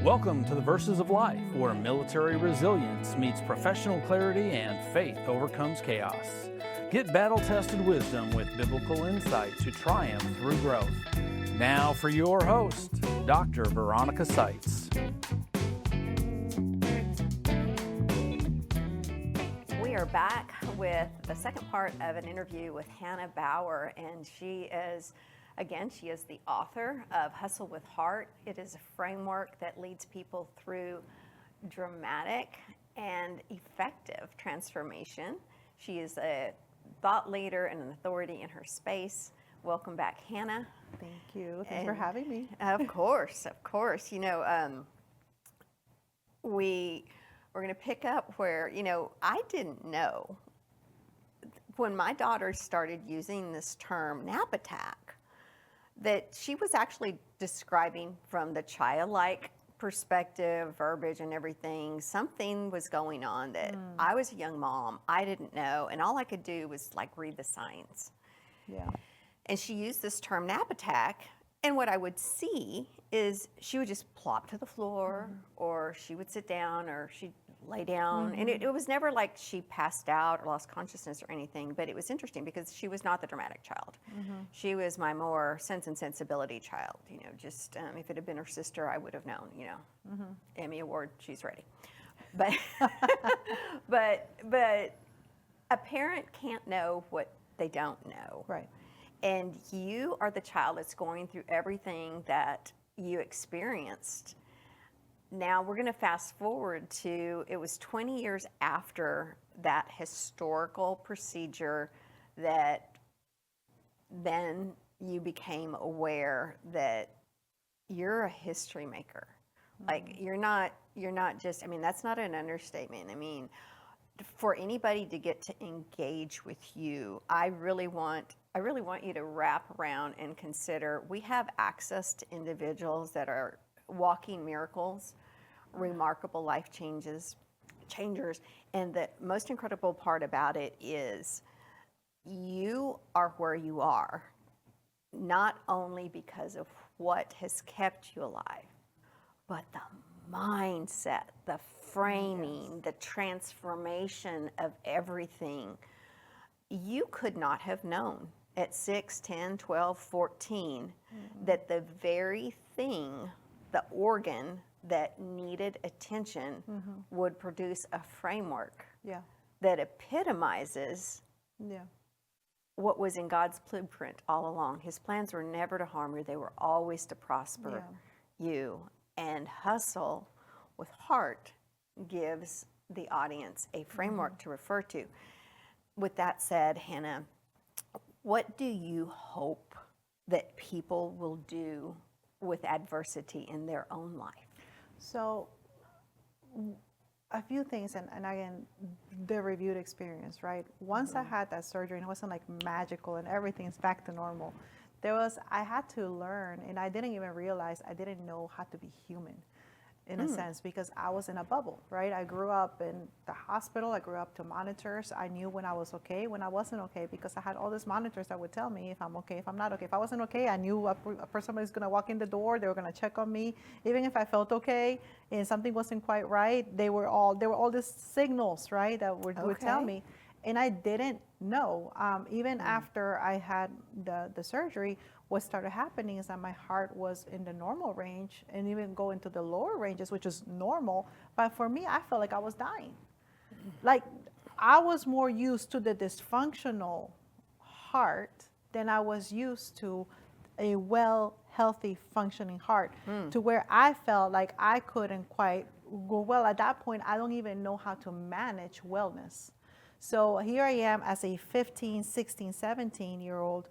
Welcome to the Verses of Life, where military resilience meets professional clarity and faith overcomes chaos. Get battle-tested wisdom with biblical insight to triumph through growth. Now for your host, Dr. Veronica Sites. We are back with the second part of an interview with Hannah Bauer, and she is the author of Hustle with Heart. It is a framework that leads people through dramatic and effective transformation. She is a thought leader and an authority in her space. Welcome back, Hannah. Thank you. Thanks for having me. Of course, of course. We're going to pick up where, I didn't know when my daughter started using this term nap attack, that she was actually describing from the childlike perspective, verbiage and everything. Something was going on that I was a young mom, I didn't know, and all I could do was read the signs. Yeah. And she used this term nap attack, and what I would see is she would just plop to the floor, or she would sit down, or she'd lay down. And it was never like she passed out or lost consciousness or anything, but it was interesting because she was not the dramatic child. She was my more sense and sensibility child. If it had been her sister, I would have known, Emmy Award, she's ready. But, but a parent can't know what they don't know. Right. And you are the child that's going through everything that you experienced. Now we're going to fast forward to, it was 20 years after that historical procedure that then you became aware that you're a history maker. You're not just, that's not an understatement. For anybody to get to engage with you, I really want you to wrap around and consider we have access to individuals that are walking miracles, remarkable life changers. And the most incredible part about it is you are where you are, not only because of what has kept you alive, but the mindset, the framing, the transformation of everything. You could not have known at 6, 10, 12, 14 that the very thing, the organ that needed attention would produce a framework that epitomizes what was in God's blueprint all along. His plans were never to harm you. They were always to prosper you. And Hustle with Heart gives the audience a framework to refer to. With that said, Hannah, what do you hope that people will do with adversity in their own life? So a few things, and again, the reviewed experience, right? Once I had that surgery, and it wasn't magical and everything's back to normal, I had to learn, and I didn't even realize I didn't know how to be human in a sense, because I was in a bubble, right? I grew up in the hospital. I grew up to monitors. I knew when I was okay, when I wasn't okay, because I had all these monitors that would tell me if I'm okay, if I'm not okay. If I wasn't okay, I knew a person was going to walk in the door. They were going to check on me. Even if I felt okay and something wasn't quite right, there were all these signals, right, that would tell me. And I didn't know. Even after I had the surgery, what started happening is that my heart was in the normal range and even go into the lower ranges, which is normal. But for me, I felt like I was dying. I was more used to the dysfunctional heart than I was used to a healthy, functioning heart, to where I felt like I couldn't quite go well. At that point, I don't even know how to manage wellness. So here I am as a 15, 16, 17-year-old,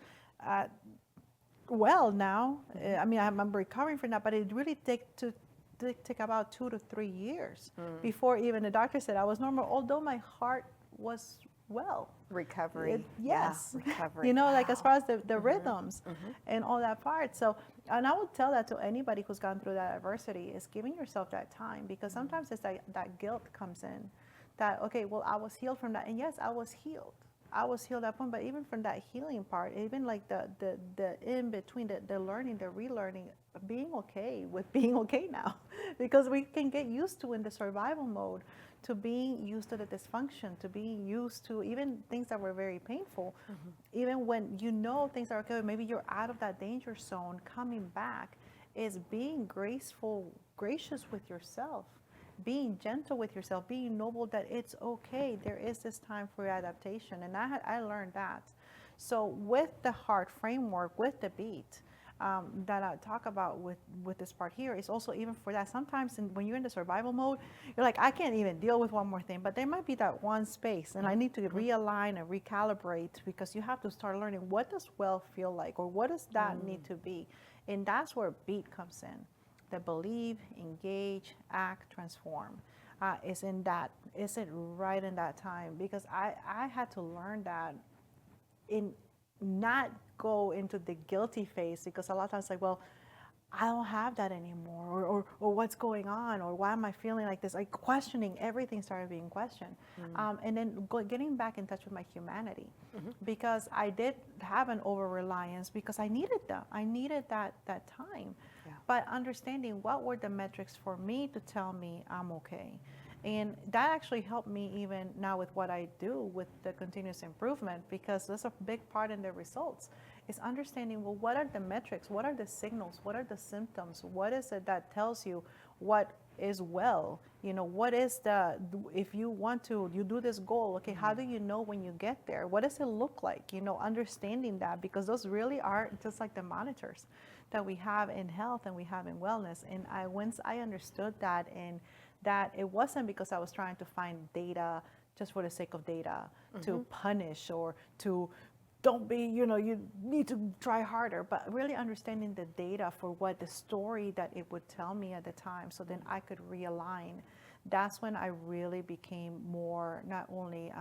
now. I'm recovering from that, but it really took about 2 to 3 years before even the doctor said I was normal, although my heart was well. Recovery. Yes. Yeah, recovery. As far as the rhythms and all that part. So, and I would tell that to anybody who's gone through that adversity, is giving yourself that time, because sometimes it's that guilt comes in. That, okay, well, I was healed from that. And yes, I was healed. I was healed at that point, but even from that healing part, even like the in between, the learning, the relearning, being okay with being okay now, because we can get used to in the survival mode, to being used to the dysfunction, to being used to even things that were very painful. Even when you know things are okay, maybe you're out of that danger zone, coming back is being gracious with yourself, being gentle with yourself, being noble, that it's okay. There is this time for adaptation. And I learned that. So with the heart framework, with the beat, that I talk about with this part here, is also even for that. Sometimes when you're in the survival mode, you're like, I can't even deal with one more thing, but there might be that one space, and I need to realign and recalibrate, because you have to start learning, what does well feel like, or what does that need to be? And that's where beat comes in. The believe, engage, act, transform is right in that time, because I had to learn that, in not go into the guilty phase, because a lot of times like, well, I don't have that anymore, or what's going on, or why am I feeling like this? Like questioning, everything started being questioned. And then getting back in touch with my humanity, because I did have an over-reliance, because I needed that. I needed that time. Yeah. But understanding what were the metrics for me to tell me I'm okay. And that actually helped me even now with what I do with the continuous improvement, because that's a big part in the results, is understanding, well, what are the metrics? What are the signals? What are the symptoms? What is it that tells you what is well? You know, what is if you want to, you do this goal, okay, how do you know when you get there? What does it look like? You know, understanding that, because those really are just like the monitors that we have in health and we have in wellness. And once I understood that, and that it wasn't because I was trying to find data just for the sake of data, to punish, or to don't be, you need to try harder, but really understanding the data for what the story that it would tell me at the time, so then I could realign. That's when I really became more, not only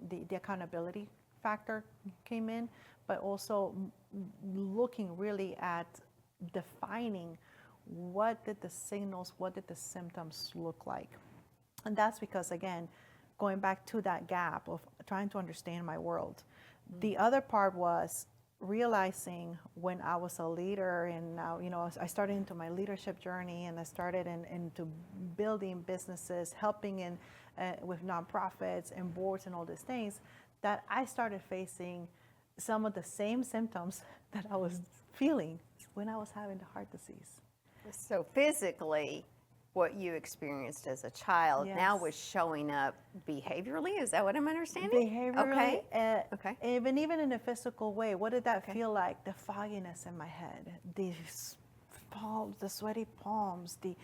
the accountability factor came in, but also looking really at defining what did the signals, what did the symptoms look like. And that's because, again, going back to that gap of trying to understand my world. The other part was realizing, when I was a leader, and now, I started into my leadership journey, and I started into building businesses, helping with nonprofits and boards and all these things, that I started facing some of the same symptoms that I was feeling when I was having the heart disease. So physically, what you experienced as a child now was showing up behaviorally. Is that what I'm understanding? Behaviorally, okay. Even in a physical way. What did that feel like? The fogginess in my head, the sweaty palms, the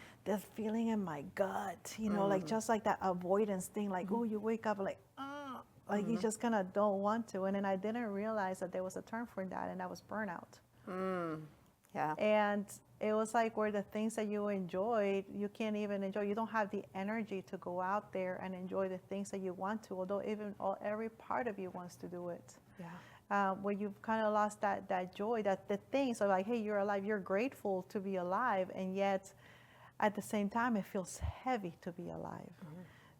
feeling in my gut. Like just like that avoidance thing. Like, oh, you wake up like, like you just kind of don't want to. And then I didn't realize that there was a term for that, and that was burnout. Yeah. And it was like, where the things that you enjoyed, you can't even enjoy. You don't have the energy to go out there and enjoy the things that you want to, although every part of you wants to do it. Yeah. Where you've kind of lost that joy, the thing. So like, hey, you're alive. You're grateful to be alive, and yet at the same time, it feels heavy to be alive.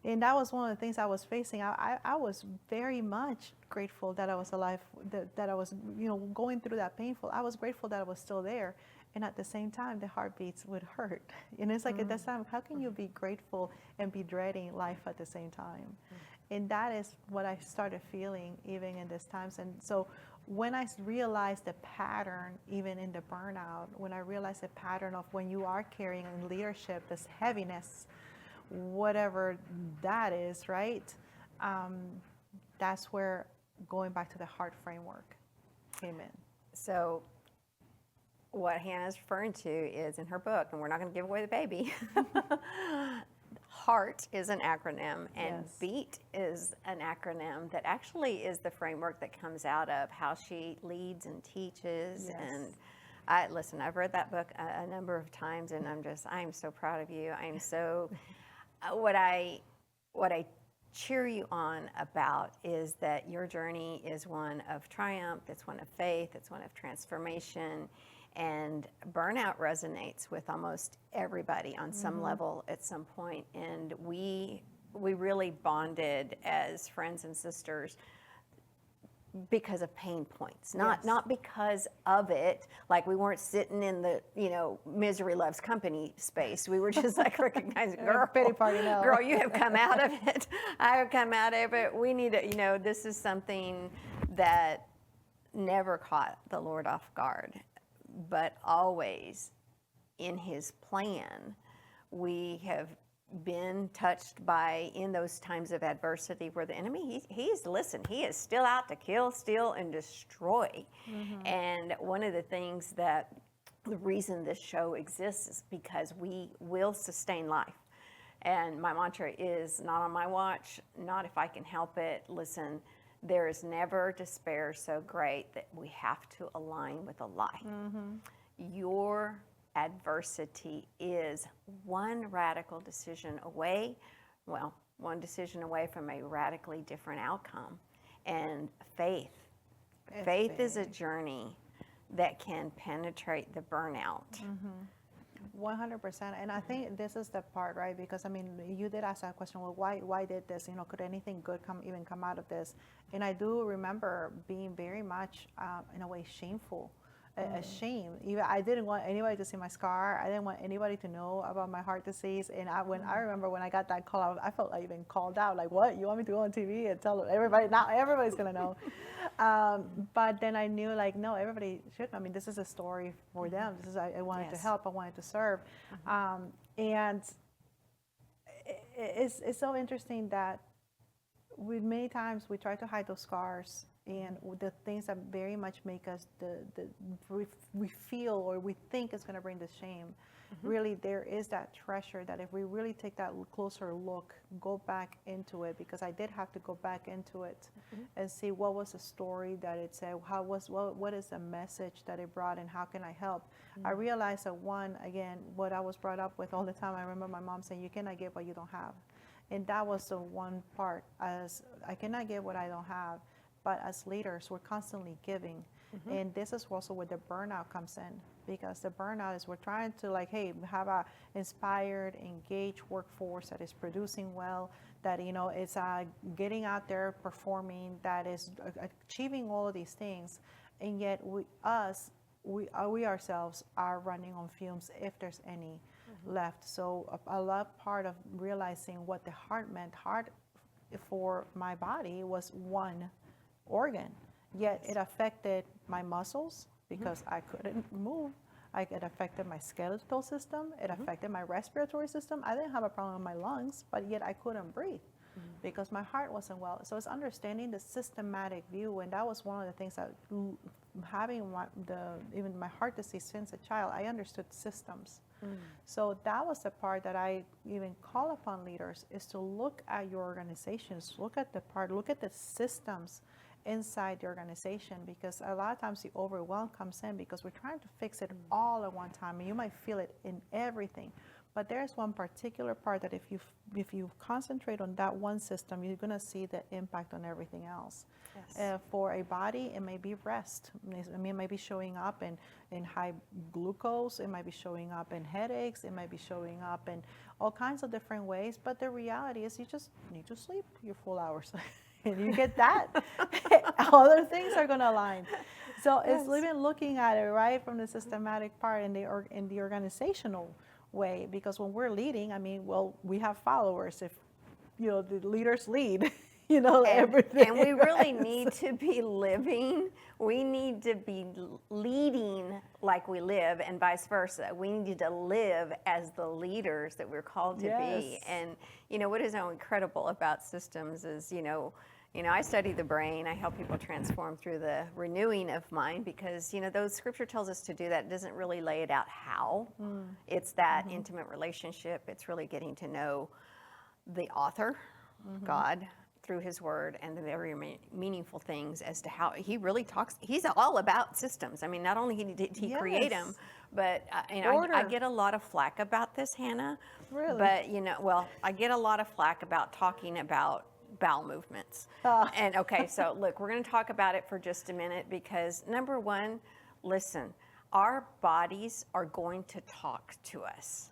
And that was one of the things I was facing. I was very much grateful that I was alive, that I was, going through that painful. I was grateful that I was still there. And at the same time, the heartbeats would hurt. And it's like, at that time, how can you be grateful and be dreading life at the same time? And that is what I started feeling even in these times. And so when I realized the pattern, even in the burnout, when I realized the pattern of when you are carrying in leadership, this heaviness, whatever that is, right? That's where going back to the heart framework came in. So what Hannah's referring to is in her book, and we're not going to give away the baby. HEART is an acronym, and BEAT is an acronym that actually is the framework that comes out of how she leads and teaches. And I've read that book a number of times, and I'm so proud of you. I'm so, what I cheer you on about is that your journey is one of triumph, it's one of faith, it's one of transformation. And burnout resonates with almost everybody on some level at some point. And we really bonded as friends and sisters because of pain points, not Yes. not because of it. Like we weren't sitting in the misery loves company space. We were just like recognizing, girl, pity party now. girl, you have come out of it. I have come out of it. We need to, this is something that never caught the Lord off guard, but always in His plan, we have been touched by in those times of adversity where the enemy he is still out to kill, steal, and destroy. And one of the things that the reason this show exists is because we will sustain life. And my mantra is not on my watch, not if I can help it. Listen, there is never despair so great that we have to align with a lie. Your adversity is one radical decision away, one decision away from a radically different outcome. And faith is a journey that can penetrate the burnout. 100%. And I think this is the part, right? Because I mean, you did ask that question, well, why did this? Could anything good come out of this? And I do remember being very much, in a way, shameful. Ashamed. Even I didn't want anybody to see my scar. I didn't want anybody to know about my heart disease. And I remember when I got that call, I felt like even called out. Like, what? You want me to go on TV and tell everybody? Now everybody's gonna know. But then I knew, like, no, everybody should. I mean, this is a story for them. This is I wanted to help. I wanted to serve. And it's so interesting that many times we try to hide those scars. And the things that very much make us we feel or we think is going to bring the shame, really there is that treasure that if we really take that closer look, go back into it, because I did have to go back into it and see what was the story that it said, what is the message that it brought, and how can I help? I realized that again, what I was brought up with all the time, I remember my mom saying, you cannot give what you don't have. And that was the one part, as I cannot give what I don't have. But as leaders, we're constantly giving. And this is also where the burnout comes in, because the burnout is we're trying to have a inspired, engaged workforce that is producing well, that, is getting out there, performing, that is achieving all of these things. And yet we ourselves are running on fumes, if there's any left. So a lot part of realizing what the heart meant, heart for my body was one organ, yet it affected my muscles because I couldn't move. It affected my skeletal system. It affected my respiratory system. I didn't have a problem with my lungs, but yet I couldn't breathe because my heart wasn't well. So it's understanding the systematic view, and that was one of the things that having even my heart disease since a child, I understood systems. So that was the part that I even call upon leaders, is to look at your organizations, look at the systems inside the organization, because a lot of times the overwhelm comes in because we're trying to fix it all at one time, and you might feel it in everything. But there's one particular part that if you concentrate on that one system, you're going to see the impact on everything else. Yes. For a body, it may be rest. I mean, it might be showing up in high glucose. It might be showing up in headaches. It might be showing up in all kinds of different ways. But the reality is you just need to sleep your full hours. And you get that, other things are going to align. So it's even looking at it, right, from the systematic part in the organizational way, because when we're leading, I mean, we have followers. If, the leaders lead, everything. And we really need to be living. We need to be leading like we live, and vice versa. We need to live as the leaders that we're called to be. And, what is so incredible about systems is, I study the brain. I help people transform through the renewing of mind, because, though Scripture tells us to do that, it doesn't really lay it out how. It's that intimate relationship. It's really getting to know the author, God, through His Word, and the very meaningful things as to how He really talks. He's all about systems. I mean, not only did He create them, but I get a lot of flack about this, Hannah. Really? But, I get a lot of flack about talking about bowel movements. And okay, so look, we're going to talk about it for just a minute, because number one, listen, our bodies are going to talk to us.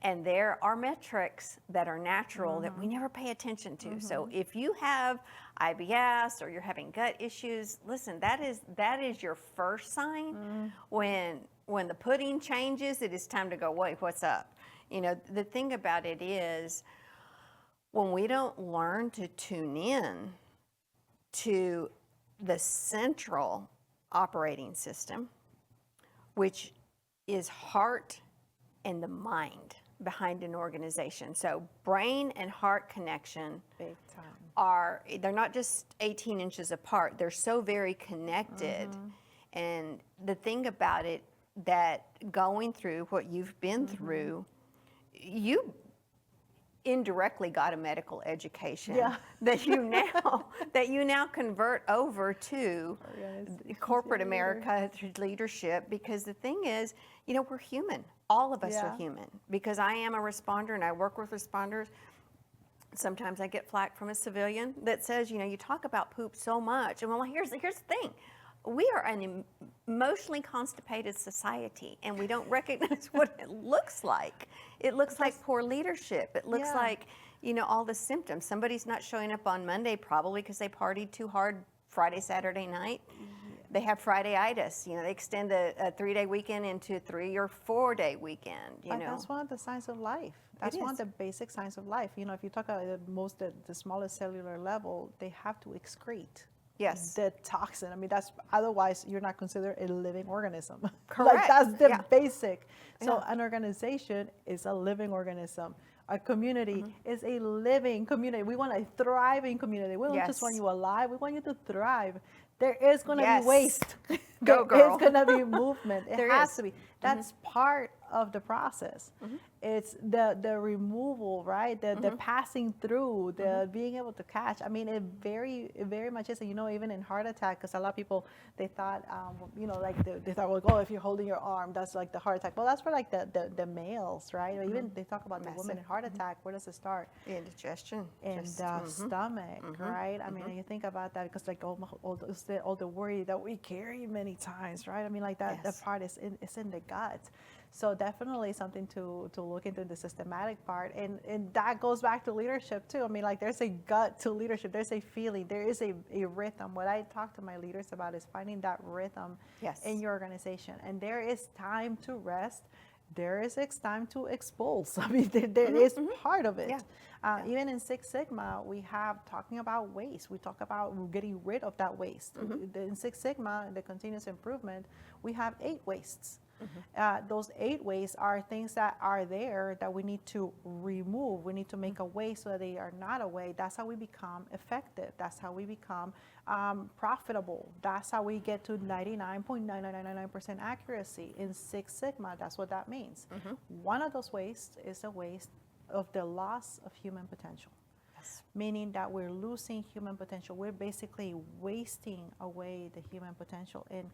And there are metrics that are natural that we never pay attention to. So if you have IBS or you're having gut issues, listen, that is your first sign. When the pudding changes, it is time to go, wait, what's up? You know, the thing about it is, when we don't learn to tune in to the central operating system, which is heart and the mind behind an organization. So brain and heart connection Big time. they're not just 18 inches apart. They're so very connected. And the thing about it, that going through what you've been through, you indirectly got a medical education that you now convert over to corporate America leadership, because the thing is, you know, we're human. All of us are human. Because I am a responder and I work with responders. Sometimes I get flack from a civilian that says, you know, you talk about poop so much. And well, here's the thing. We are an emotionally constipated society, and we don't recognize what it looks like. It looks like poor leadership. It looks like, you know, all the symptoms. Somebody's not showing up on Monday probably because they partied too hard Friday, Saturday night. They have Friday-itis. You know, they extend a 3-day weekend into a 3 or 4-day weekend. But that's one of the signs of life. That's one of the basic signs of life. You know, if you talk about the smallest cellular level, they have to excrete. Yes. The toxin. I mean, that's, otherwise you're not considered a living organism. Correct. Like, that's the basic. So an organization is a living organism. A community is a living community. We want a thriving community. We don't just want you alive. We want you to thrive. There is going to be waste. Go, girl. There's going to be movement. It has to be. That's Mm-hmm. part of the process. Mm-hmm. It's the removal, right? The passing through, the being able to catch. I mean, it very much is. You know, even in heart attack, because a lot of people, they thought, you know, like they thought, well, oh, if you're holding your arm, that's like the heart attack. Well, that's for like the males, right? Or even they talk about the women in heart attack. Where does it start? Indigestion. In the stomach, right? I mean, you think about that, because like all the worry that we carry many times, right? I mean, like that part is in the gut. So definitely something to look into, the systematic part, and that goes back to leadership too. I mean, like, there's a gut to leadership. There's a feeling. There is a rhythm. What I talk to my leaders about is finding that rhythm in your organization. And there is time to rest. There is time to expulse. I mean, there is part of it. Even in Six Sigma, we have talking about waste. We talk about getting rid of that waste. In Six Sigma, the continuous improvement, we have 8 wastes. Those 8 wastes are things that are there that we need to remove. We need to make a way so that they are not a way. That's how we become effective. That's how we become profitable. That's how we get to 99.9999% accuracy in Six Sigma. That's what that means. One of those wastes is a waste of the loss of human potential. Meaning that we're losing human potential. We're basically wasting away the human potential. And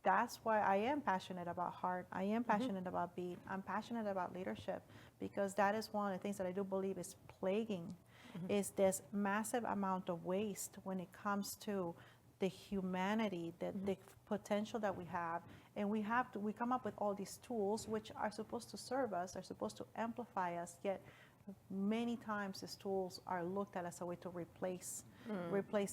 that's why I am passionate about heart. I am passionate about beat. I'm passionate about leadership, because that is one of the things that I do believe is plaguing, is this massive amount of waste when it comes to the humanity, the potential that we have. And we come up with all these tools which are supposed to serve us, are supposed to amplify us, yet many times these tools are looked at as a way to replace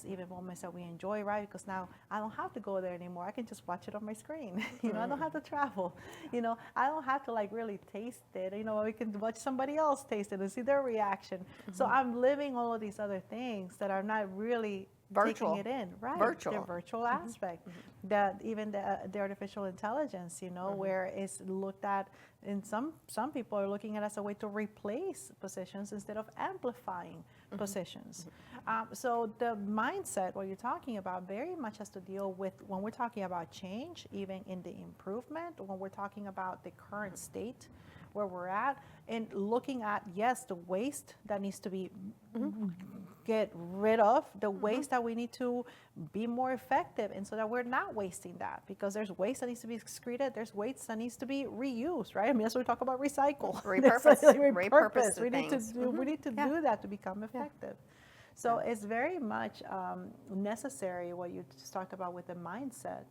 even moments that we enjoy, right? Because now I don't have to go there anymore. I can just watch it on my screen. You know, I don't have to travel. You know, I don't have to like really taste it. You know, we can watch somebody else taste it and see their reaction. So I'm living all of these other things that are not really virtual. Taking it in, right? Virtual. The virtual aspect, that even the artificial intelligence, you know, where it's looked at, and some people are looking at it as a way to replace positions instead of amplifying positions. So the mindset, what you're talking about, very much has to deal with when we're talking about change, even in the improvement, when we're talking about the current state where we're at, and looking at, yes, the waste that needs to be get rid of, the waste that we need to be more effective, and so that we're not wasting that, because there's waste that needs to be excreted, there's waste that needs to be reused, right? I mean, that's what we talk about recycle. Repurpose. Repurpose. We need to do that to become effective. So it's very much necessary what you just talked about with the mindset,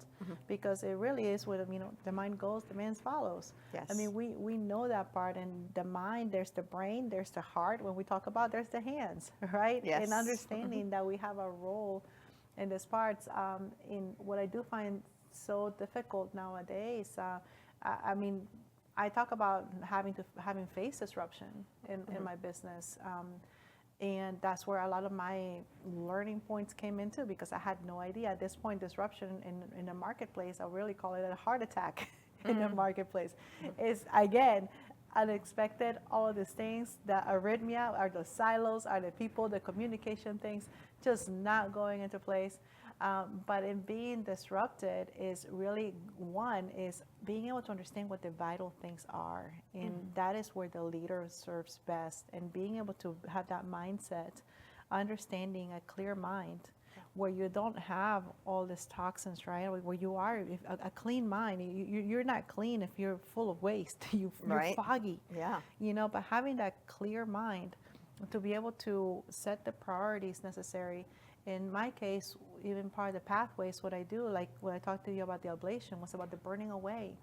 because it really is what, the mind goes, the man follows. Yes. I mean, we know that part, and the mind, there's the brain, there's the heart. When we talk about, there's the hands, right? Yes. And understanding that we have a role in these parts. In what I do find so difficult nowadays, I mean, I talk about having face disruption in my business. And that's where a lot of my learning points came into, because I had no idea. At this point, disruption in the marketplace, I really call it a heart attack in the marketplace. Is, again, unexpected, all of these things, the arrhythmia, are the silos, are the people, the communication things, just not going into place. But in being disrupted is really, one, is being able to understand what the vital things are. And that is where the leader serves best. And being able to have that mindset, understanding a clear mind, where you don't have all these toxins, right? Where you are, a clean mind. You're not clean if you're full of waste. You're foggy. Yeah. But having that clear mind to be able to set the priorities necessary. In my case, even part of the pathways, what I do, like when I talked to you about the ablation, was about the burning away.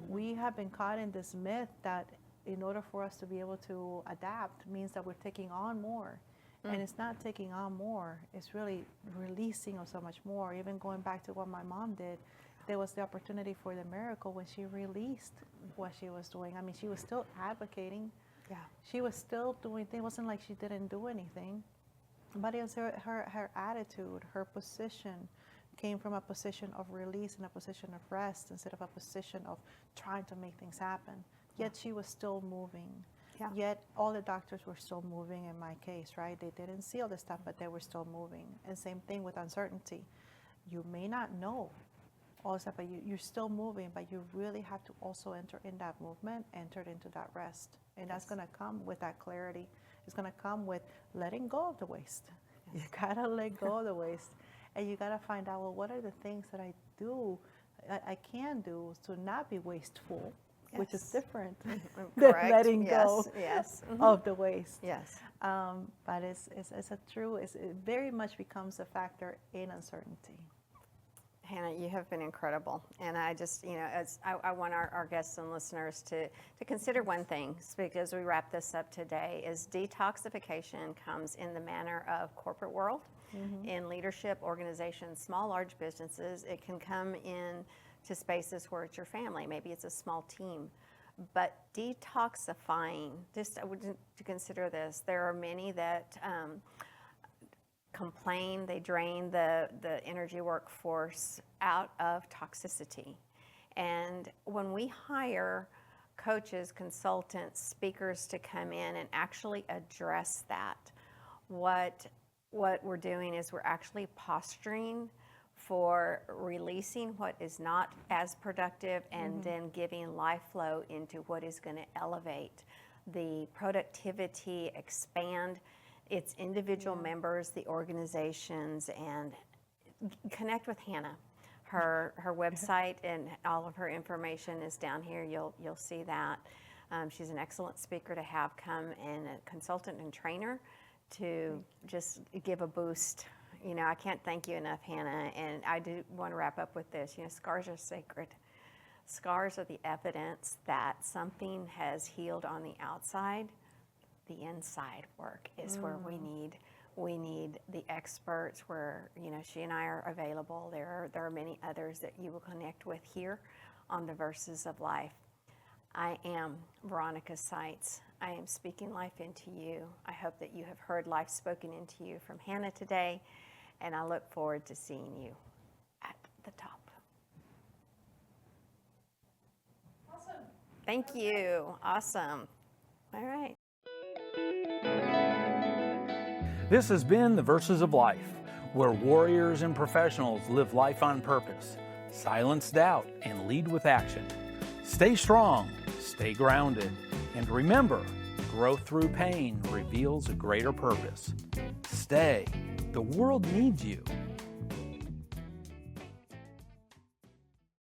We have been caught in this myth that in order for us to be able to adapt means that we're taking on more. And it's not taking on more, it's really releasing of so much more. Even going back to what my mom did, there was the opportunity for the miracle when she released what she was doing. I mean, she was still advocating. Yeah. She was still doing things. It wasn't like she didn't do anything. But it was her attitude, her position came from a position of release and a position of rest instead of a position of trying to make things happen. Yet she was still moving. Yeah. Yet all the doctors were still moving in my case, right? They didn't see all the stuff, but they were still moving. And same thing with uncertainty. You may not know all the stuff, but you're still moving, but you really have to also enter in that movement, enter into that rest. And that's going to come with that clarity. It's going to come with letting go of the waste. You got to let go of the waste. And you got to find out, well, what are the things that I do, I can do to not be wasteful, which is different than letting go of the waste. Yes. But it very much becomes a factor in uncertainty. Hannah, you have been incredible. And I just, I want our guests and listeners to consider one thing, because we wrap this up today, is detoxification comes in the manner of corporate world, in leadership, organizations, small, large businesses. It can come in to spaces where it's your family. Maybe it's a small team. But detoxifying, I would to consider this. There are many that complain, they drain the energy workforce out of toxicity. And when we hire coaches, consultants, speakers to come in and actually address that, what we're doing is we're actually posturing for releasing what is not as productive and then giving life flow into what is going to elevate the productivity, expand its individual members, the organizations, and connect with Hannah. Her website and all of her information is down here. You'll see that. She's an excellent speaker to have come, and a consultant and trainer to just give a boost. I can't thank you enough, Hannah. And I do want to wrap up with this. Scars are sacred. Scars are the evidence that something has healed on the outside. The inside work is where we need the experts, where she and I are available. There are many others that you will connect with here on the Verses of Life. I am Veronica Sites. I am speaking life into you. I hope that you have heard life spoken into you from Hannah today, and I look forward to seeing you at the top. Awesome. Thank you. Awesome. All right. This has been the Verses of Life, where warriors and professionals live life on purpose, silence doubt, and lead with action. Stay strong, stay grounded, and remember, growth through pain reveals a greater purpose. Stay. The world needs you.